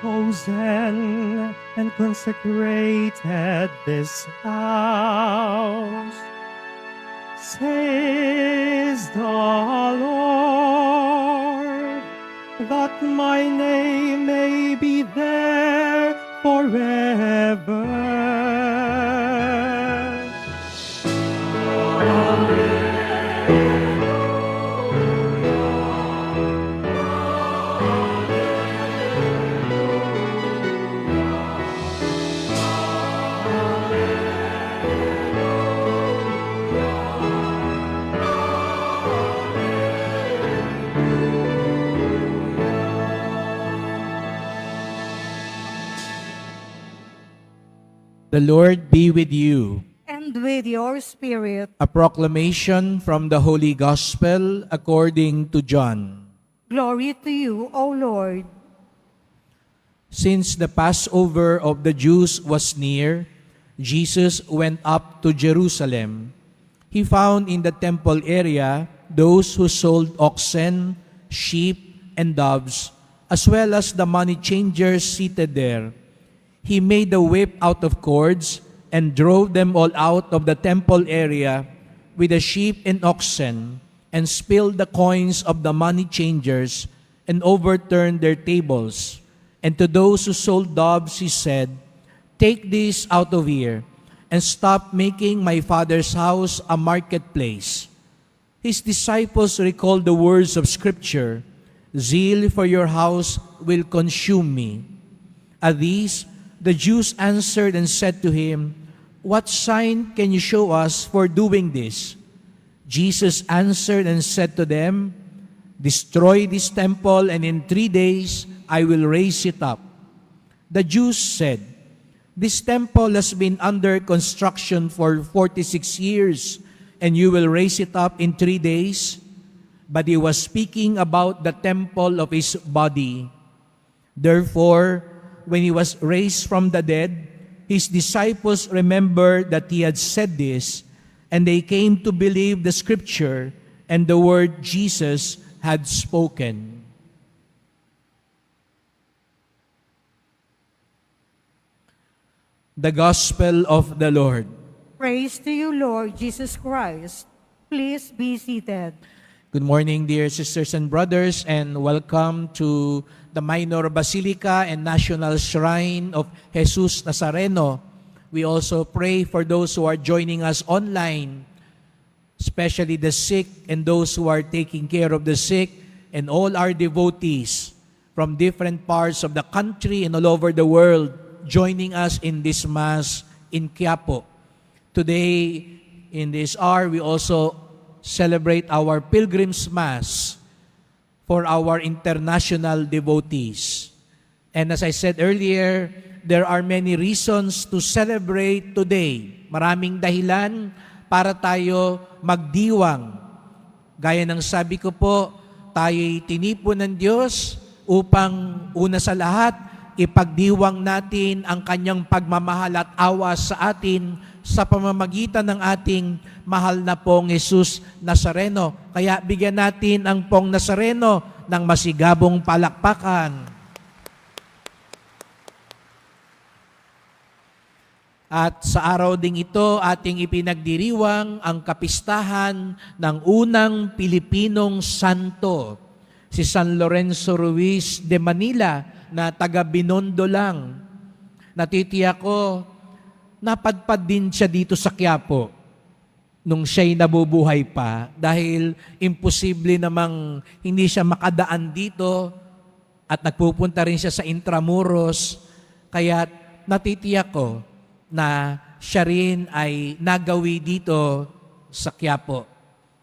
Chosen and consecrated this house, says the Lord, that my name may be there forever. The Lord be with you. And with your spirit. A proclamation from the Holy Gospel according to John. Glory to you, O Lord. Since the Passover of the Jews was near, Jesus went up to Jerusalem. He found in the temple area those who sold oxen, sheep, and doves, as well as the money changers seated there. He made a whip out of cords and drove them all out of the temple area with the sheep and oxen, and spilled the coins of the money changers and overturned their tables. And to those who sold doves he said, "Take this out of here, and stop making my Father's house a marketplace." His disciples recalled the words of Scripture, "Zeal for your house will consume me." At these, the Jews answered and said to him, "What sign can you show us for doing this?" Jesus answered and said to them, "Destroy this temple, and in 3 days I will raise it up." The Jews said, "This temple has been under construction for 46 years, and you will raise it up in 3 days?" But he was speaking about the temple of his body. Therefore, when he was raised from the dead, his disciples remembered that he had said this, and they came to believe the Scripture and the word Jesus had spoken. The Gospel of the Lord. Praise to you, Lord Jesus Christ. Please be seated. Good morning, dear sisters and brothers, and welcome to the Minor Basilica and National Shrine of Jesus Nazareno. We also pray for those who are joining us online, especially the sick and those who are taking care of the sick, and all our devotees from different parts of the country and all over the world joining us in this Mass in Quiapo. Today, in this hour, we also celebrate our Pilgrim's Mass for our international devotees. And as I said earlier, there are many reasons to celebrate today. Maraming dahilan para tayo magdiwang. Gaya ng sabi ko po, tayo'y tinipon ng Diyos upang una sa lahat, ipagdiwang natin ang kanyang pagmamahal at awa sa atin sa pamamagitan ng ating mahal na pong Jesus Nazareno. Kaya bigyan natin ang pong Nazareno ng masigabong palakpakan. At sa araw ding ito, ating ipinagdiriwang ang kapistahan ng unang Pilipinong santo, si San Lorenzo Ruiz de Manila, na taga Binondo lang. Natitiyak ko, napadpad din siya dito sa Quiapo nung siya'y nabubuhay pa, dahil imposible namang hindi siya makadaan dito at nagpupunta rin siya sa Intramuros. Kaya natitiyak ko na siya rin ay nagawi dito sa Quiapo.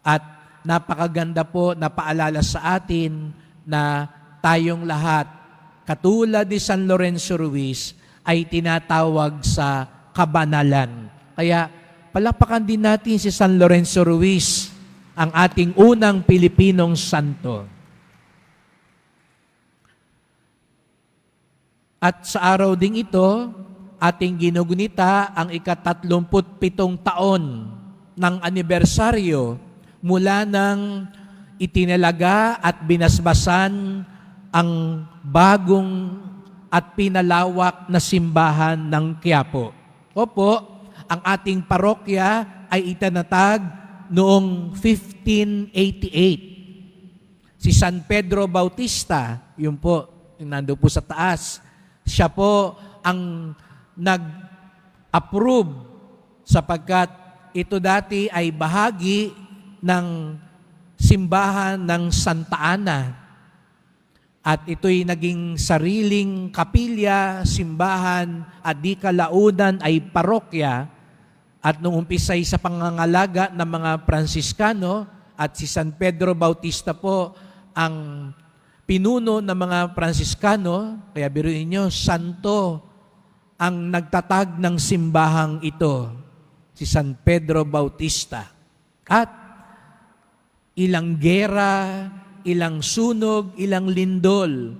At napakaganda po na paalala sa atin na tayong lahat, katulad ni San Lorenzo Ruiz, ay tinatawag sa kabanalan. Kaya palapakan din natin si San Lorenzo Ruiz, ang ating unang Pilipinong santo. At sa araw ding ito, ating ginugunita ang ika-37 taon ng anibersaryo mula nang itinalaga at binasbasan ang bagong at pinalawak na simbahan ng Quiapo. Opo, ang ating parokya ay itinatag noong 1588. Si San Pedro Bautista, yun po, yung nando po sa taas, siya po ang nag-approve sapagkat ito dati ay bahagi ng simbahan ng Santa Ana. At ito'y naging sariling kapilya, simbahan, at di kalaunan ay parokya. At nung umpisay sa pangangalaga ng mga Pransiskano, at si San Pedro Bautista po ang pinuno ng mga Pransiskano, kaya biruin nyo, santo ang nagtatag ng simbahang ito, si San Pedro Bautista. At ilang gera, ilang sunog, ilang lindol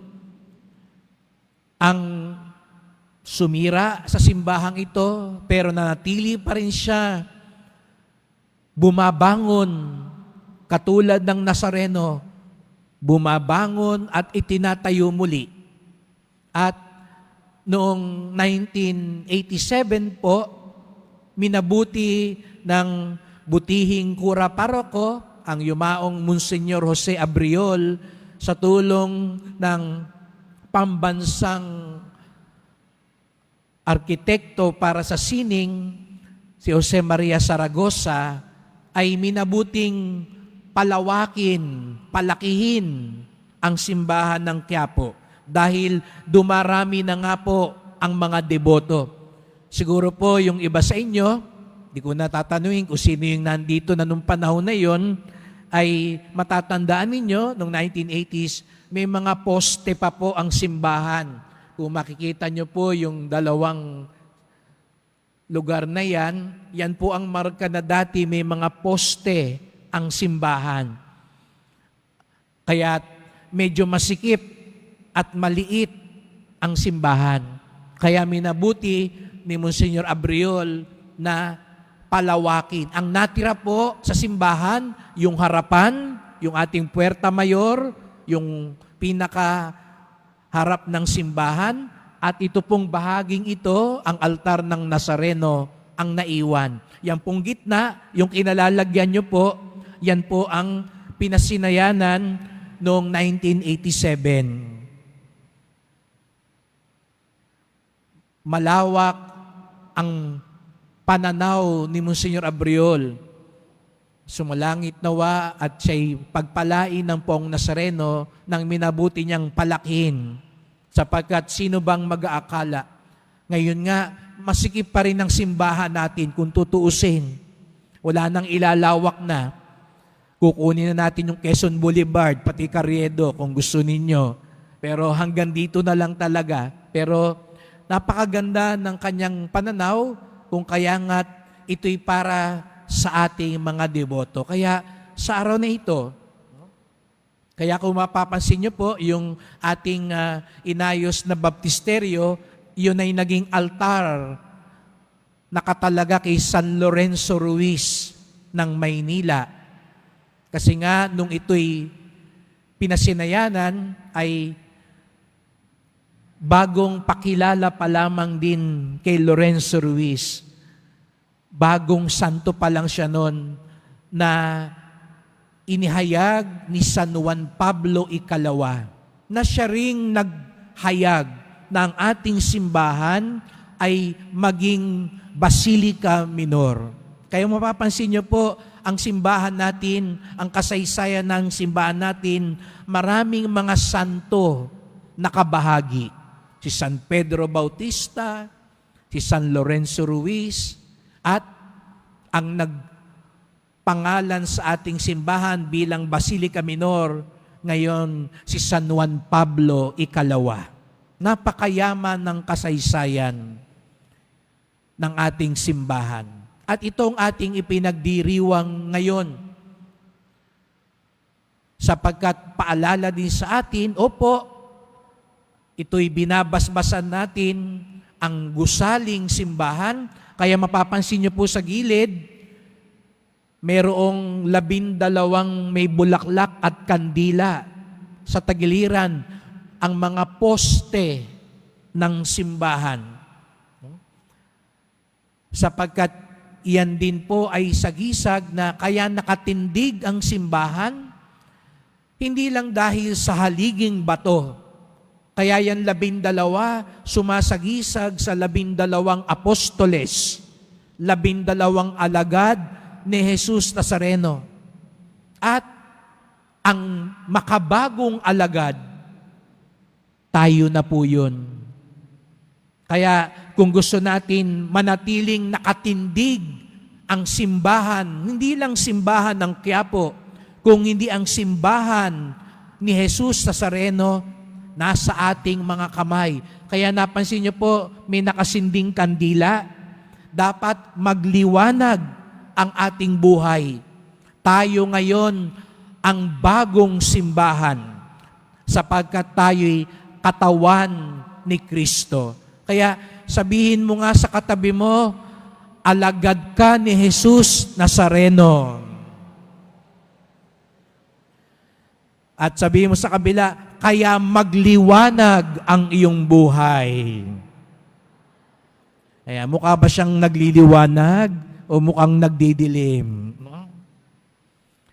ang sumira sa simbahang ito, pero nanatili pa rin siya bumabangon katulad ng Nazareno, bumabangon at itinatayo muli. At noong 1987 po, minabuti ng butihing kura paroko ang yumaong Monsignor Jose Abriol sa tulong ng pambansang arkitekto para sa sining, si Jose Maria Zaragoza, ay minabuting palawakin, palakihin ang simbahan ng Quiapo dahil dumarami na nga po ang mga deboto. Siguro po yung iba sa inyo, di ko natatanungin kung sino yung nandito na nung panahon na yon, ay matatandaan ninyo, noong 1980s, may mga poste pa po ang simbahan. Kung makikita nyo po yung dalawang lugar na yan po ang marka na dati may mga poste ang simbahan. Kaya medyo masikip at maliit ang simbahan. Kaya minabuti ni Monsignor Abriol na palawakin. Ang natira po sa simbahan, yung harapan, yung ating Puerta Mayor, yung pinaka-harap ng simbahan, at ito pong bahaging ito, ang altar ng Nazareno, ang naiwan. Yan pong gitna, yung kinalalagyan nyo po, yan po ang pinasinayanan noong 1987. Malawak ang pananaw ni Monsignor Abriol. Sumalangit nawa at siya'y pagpalain ng Poong Nazareno nang minabuti niyang palakin. Sapagkat sino bang mag-aakala? Ngayon nga, masikip pa rin ang simbahan natin kung tutuusin. Wala nang ilalawak na. Kukunin na natin yung Quezon Boulevard, pati Carriedo kung gusto ninyo. Pero hanggang dito na lang talaga. Pero napakaganda ng kanyang pananaw kung kaya nga ito'y para sa ating mga deboto. Kaya sa araw na ito, kaya kung mapapansin nyo po, yung ating inayos na baptisteryo, yun ay naging altar nakatalaga kay San Lorenzo Ruiz ng Maynila. Kasi nga, nung ito'y pinasinayanan, ay bagong pakilala pa lamang din kay Lorenzo Ruiz. Bagong santo pa lang siya noon na inihayag ni San Juan Pablo Ikalawa na siya ring naghayag na ang ating simbahan ay maging Basilica Minor. Kaya mapapansin niyo po, ang simbahan natin, ang kasaysayan ng simbahan natin, maraming mga santo nakabahagi. Si San Pedro Bautista, si San Lorenzo Ruiz, at ang nagpangalan sa ating simbahan bilang Basilica Minor, ngayon si San Juan Pablo Ikalawa. Napakayaman ng kasaysayan ng ating simbahan. At itong ating ipinagdiriwang ngayon. Sapagkat paalala din sa atin, opo, ito'y binabasbasan natin ang gusaling simbahan. Kaya mapapansin niyo po sa gilid, mayroong 12 may bulaklak at kandila. Sa tagiliran, ang mga poste ng simbahan. Sapagkat iyan din po ay sagisag na kaya nakatindig ang simbahan, hindi lang dahil sa haliging bato. Kaya yan 12 sumasagisag sa 12 apostoles, 12 alagad ni Jesus Nazareno. At ang makabagong alagad, tayo na po yun. Kaya kung gusto natin manatiling nakatindig ang simbahan, hindi lang simbahan ng Quiapo, kung hindi ang simbahan ni Jesus Nazareno, nasa ating mga kamay. Kaya napansin niyo po, may nakasinding kandila. Dapat magliwanag ang ating buhay. Tayo ngayon ang bagong simbahan sapagkat tayo'y katawan ni Kristo. Kaya sabihin mo nga sa katabi mo, alagad ka ni Jesus Nazareno. At sabihin mo sa kabila, kaya magliwanag ang iyong buhay. Kaya mukha ba siyang nagliliwanag o mukhang nagdidilim?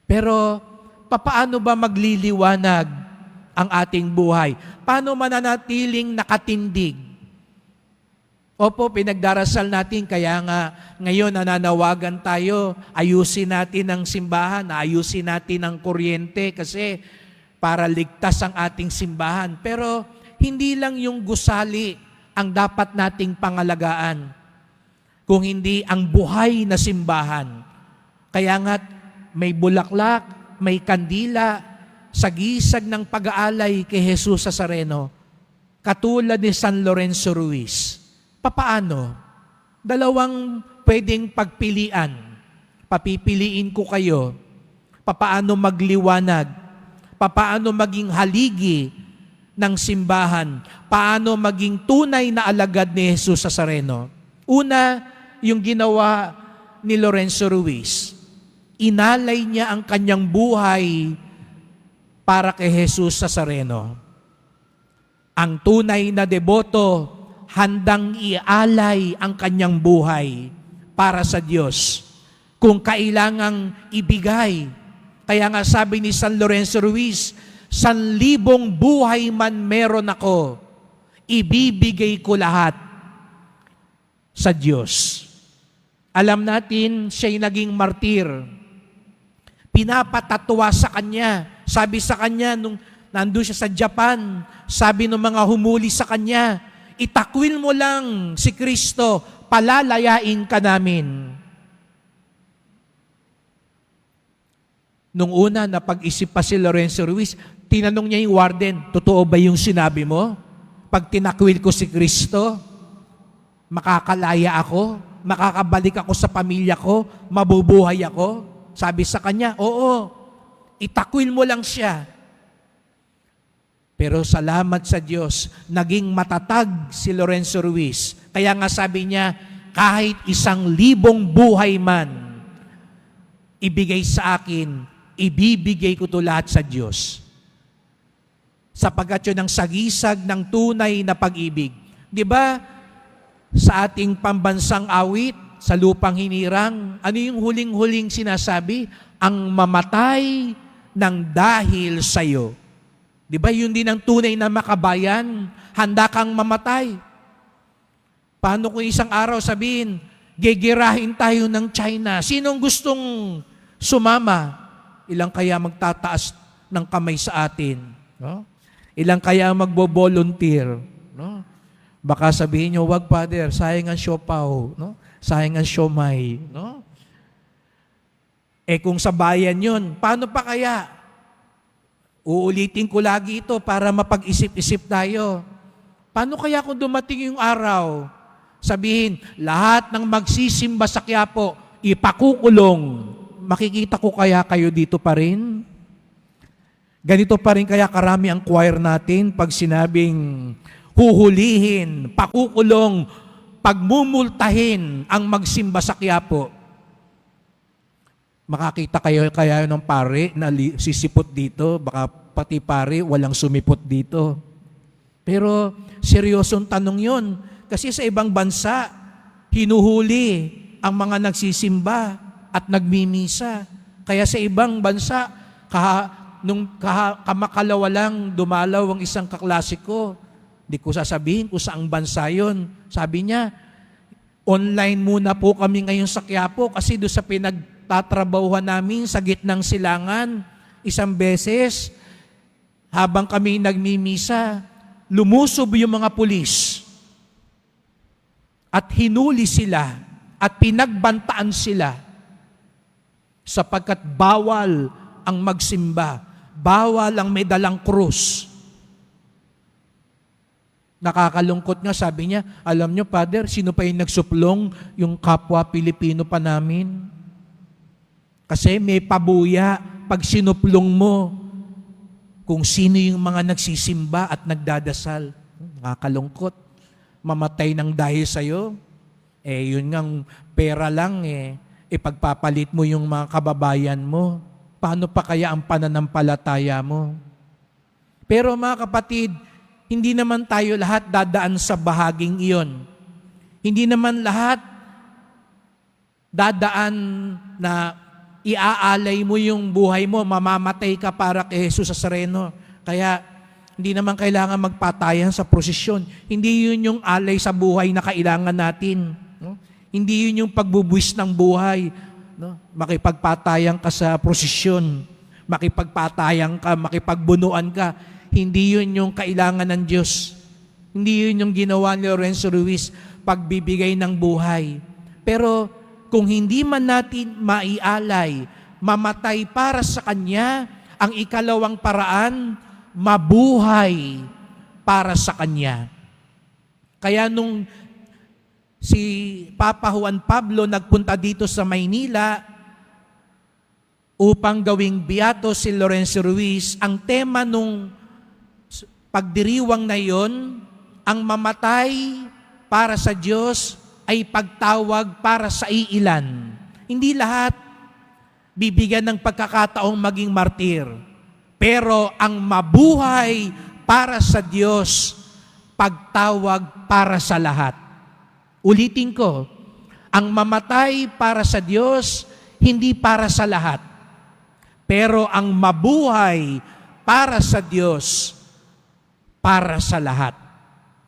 Pero papaano ba magliliwanag ang ating buhay? Paano mananatiling nakatindig? Opo, pinagdarasal natin, kaya nga ngayon nananawagan tayo, ayusin natin ang simbahan, ayusin natin ang kuryente kasi para ligtas ang ating simbahan. Pero hindi lang yung gusali ang dapat nating pangalagaan, kung hindi ang buhay na simbahan. Kaya nga may bulaklak, may kandila, sagisag ng pag-aalay kay Jesus Nazareno, katulad ni San Lorenzo Ruiz. Papaano? Dalawang pwedeng pagpilian. Papipiliin ko kayo. Papaano magliwanag? Papaano maging haligi ng simbahan? Paano maging tunay na alagad ni Jesus Nazareno? Una, yung ginawa ni Lorenzo Ruiz. Inalay niya ang kanyang buhay para kay Jesus Nazareno. Ang tunay na deboto, handang ialay ang kanyang buhay para sa Diyos. Kung kailangang ibigay. Kaya nga sabi ni San Lorenzo Ruiz, 1,000 buhay man meron ako, ibibigay ko lahat sa Diyos. Alam natin, siya'y naging martir. Pinapatatwa sa kanya. Sabi sa kanya, nung nandun siya sa Japan, sabi ng mga humuli sa kanya, itakwil mo lang si Kristo, palalayain ka namin. Nung una, napag-isip pa si Lorenzo Ruiz, tinanong niya yung warden, totoo ba yung sinabi mo? Pag tinakwil ko si Kristo, makakalaya ako, makakabalik ako sa pamilya ko, mabubuhay ako? Sabi sa kanya, oo, itakwil mo lang siya. Pero salamat sa Diyos, naging matatag si Lorenzo Ruiz. Kaya nga sabi niya, kahit 1,000 buhay man, ibigay sa akin, ibibigay ko to lahat sa Diyos. Sapagkat yun ang sagisag ng tunay na pag-ibig. Di ba, sa ating pambansang awit, sa lupang hinirang, ano yung huling-huling sinasabi? Ang mamatay ng dahil sa'yo. Di ba, yun din ang tunay na makabayan, handa kang mamatay. Paano kung isang araw sabihin, gigirahin tayo ng China? Sinong gustong sumama? Ilang kaya magtataas ng kamay sa atin? No? Ilang kaya magbo-volunteer? No? Baka sabihin nyo, wag Father, sayang ang siopaw, no? Sayang ang siomay. No? Kung sa bayan yun, paano pa kaya? Uulitin ko lagi ito para mapag-isip-isip tayo. Paano kaya kung dumating yung araw, sabihin, lahat ng magsisimba sa Quiapo, ipakukulong, makikita ko kaya kayo dito pa rin? Ganito pa rin kaya karami ang choir natin pag sinabing huhulihin, pakukulong, pagmumultahin ang magsimba sa Quiapo. Makakita kayo kaya ng pare na sisipot dito, baka pati pare walang sumipot dito. Pero seryosong tanong yon, kasi sa ibang bansa, hinuhuli ang mga nagsisimba at nagmimisa. Kaya sa ibang bansa, nung kamakalawa lang dumalaw ang isang kaklasiko, di ko sasabihin kung saang bansa yun. Sabi niya, online muna po kami ngayon sa Quiapo kasi doon sa pinagtatrabahuhan namin sa gitnang silangan, isang beses, habang kami nagmimisa, lumusob yung mga pulis at hinuli sila at pinagbantaan sila sapagkat bawal ang magsimba, bawal ang may dalang krus. Nakakalungkot nga, sabi niya, alam niyo, Father, sino pa yung nagsuplong? Yung kapwa Pilipino pa namin. Kasi may pabuya pag sinuplong mo kung sino yung mga nagsisimba at nagdadasal. Nakakalungkot. Mamatay ng dahil sa'yo. Yun ngang pera lang ipagpapalit mo yung mga kababayan mo. Paano pa kaya ang pananampalataya mo? Pero mga kapatid, hindi naman tayo lahat dadaan sa bahaging iyon. Hindi naman lahat dadaan na iaalay mo yung buhay mo, mamamatay ka para kay Jesus Nazareno. Kaya hindi naman kailangan magpatayan sa prosesyon. Hindi yun yung alay sa buhay na kailangan natin. No? Hindi yun yung pagbubuwis ng buhay. No? Makipagpatayan ka sa prosesyon. Makipagpatayan ka, makipagbunuan ka. Hindi yun yung kailangan ng Diyos. Hindi yun yung ginawa ni Lorenzo Ruiz, pagbibigay ng buhay. Pero kung hindi man natin maialay, mamatay para sa Kanya, ang ikalawang paraan, mabuhay para sa Kanya. Kaya nung si Papa Juan Pablo nagpunta dito sa Maynila upang gawing beato si Lorenzo Ruiz, ang tema nung pagdiriwang na yon, ang mamatay para sa Diyos ay pagtawag para sa iilan. Hindi lahat bibigyan ng pagkakataong maging martir. Pero ang mabuhay para sa Diyos, pagtawag para sa lahat. Ulitin ko, ang mamatay para sa Diyos, hindi para sa lahat. Pero ang mabuhay para sa Diyos, para sa lahat.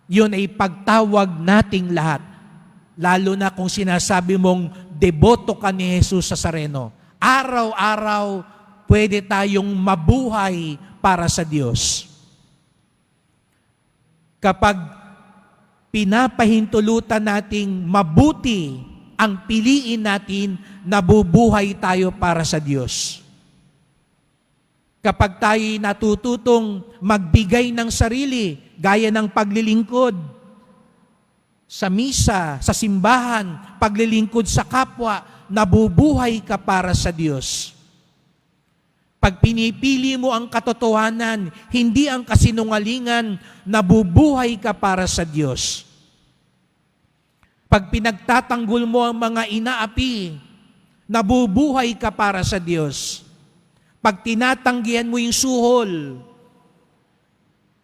Yun ay pagtawag nating lahat. Lalo na kung sinasabi mong deboto ka ni Jesus Nazareno. Araw-araw, pwede tayong mabuhay para sa Diyos. Kapag pinapahintulutan nating mabuti ang piliin natin, nabubuhay tayo para sa Diyos. Kapag tayo natututong magbigay ng sarili, gaya ng paglilingkod sa misa, sa simbahan, paglilingkod sa kapwa, nabubuhay ka para sa Diyos. Pag pinipili mo ang katotohanan, hindi ang kasinungalingan, nabubuhay ka para sa Diyos. Pag pinagtatanggol mo ang mga inaapi, nabubuhay ka para sa Diyos. Pag tinatanggihan mo yung suhol,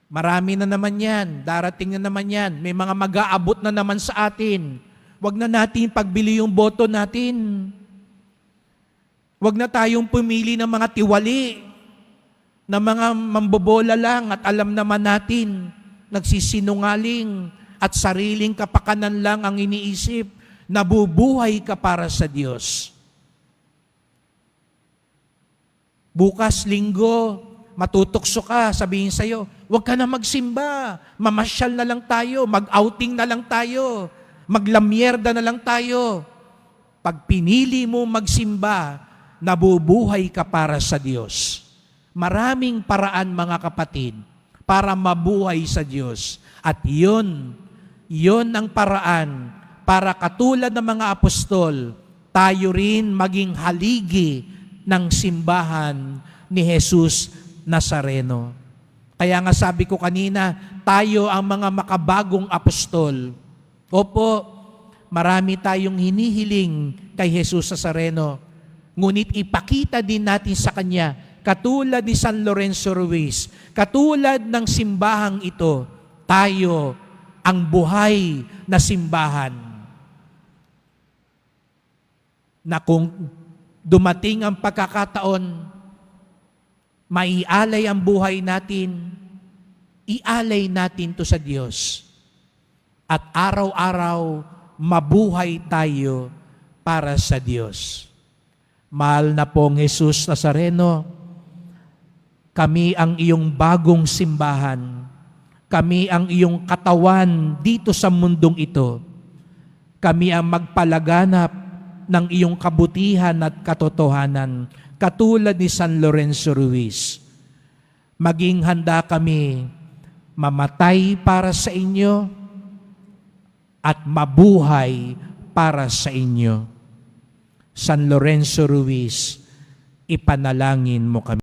marami na naman yan, darating na naman yan, may mga mag-aabot na naman sa atin. Huwag na natin pagbili yung boto natin. Huwag na tayong pumili ng mga tiwali, na mga mambobola lang at alam naman natin, nagsisinungaling at sariling kapakanan lang ang iniisip. Nabubuhay ka para sa Diyos. Bukas, linggo, matutokso ka, sabihin sa'yo, huwag ka na magsimba, mamasyal na lang tayo, mag-outing na lang tayo, maglamyerda na lang tayo. Pag pinili mo magsimba, nabubuhay ka para sa Diyos. Maraming paraan, mga kapatid, para mabuhay sa Diyos. At yun ang paraan para katulad ng mga apostol, tayo rin maging haligi ng simbahan ni Jesus Nazareno. Kaya nga sabi ko kanina, tayo ang mga makabagong apostol. Opo, marami tayong hinihiling kay Jesus Nazareno. Ngunit ipakita din natin sa Kanya, katulad ni San Lorenzo Ruiz, katulad ng simbahang ito, tayo ang buhay na simbahan. Na kung dumating ang pagkakataon, maialay ang buhay natin, ialay natin to sa Diyos. At araw-araw, mabuhay tayo para sa Diyos. Mahal na pong Jesus Nazareno, kami ang iyong bagong simbahan. Kami ang iyong katawan dito sa mundong ito. Kami ang magpalaganap ng iyong kabutihan at katotohanan, katulad ni San Lorenzo Ruiz. Maging handa kami mamatay para sa inyo at mabuhay para sa inyo. San Lorenzo Ruiz, ipanalangin mo kami.